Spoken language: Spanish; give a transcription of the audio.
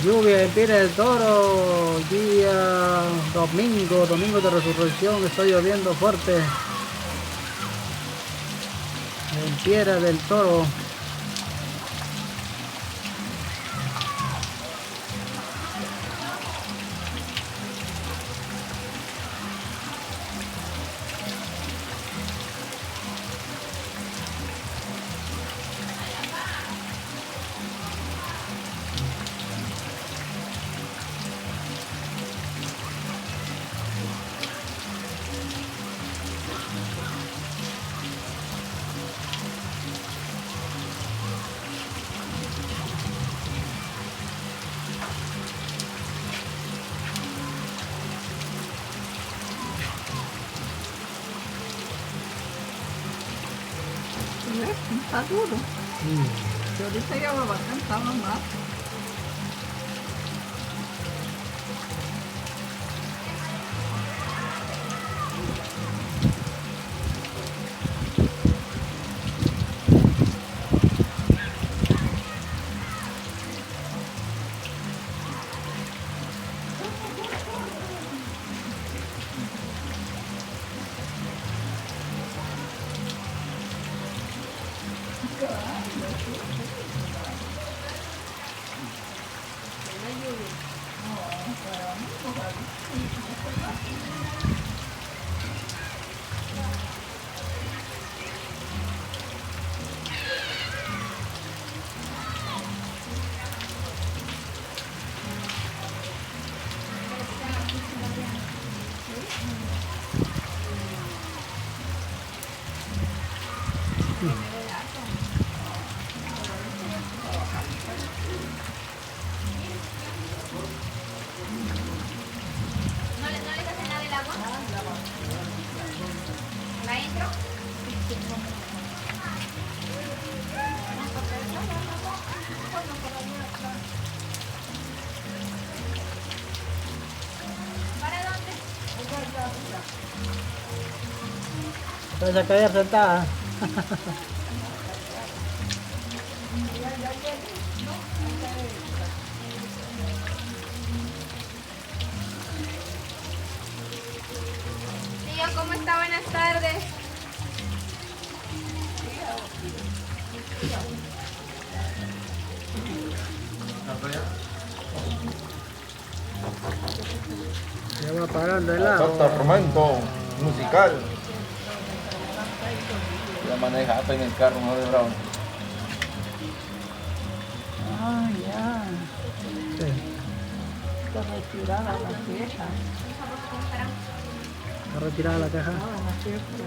Lluvia en Piedra del Toro, día domingo de resurrección, está lloviendo fuerte en Piedra del Toro. Está duro. Yo ahorita ya me va a cansar más. ¿No les hace nada el agua? ¿La entro? ¿Para dónde? Vas a caer sentada. Tío, ¿cómo está? Buenas tardes. Ya va parando el Falta agua. romántico, musical. Ya maneja en el carro, no de bravo. Ah, ya. Sí. Está retirada la vieja. Está retirada la caja. Ah, la vieja.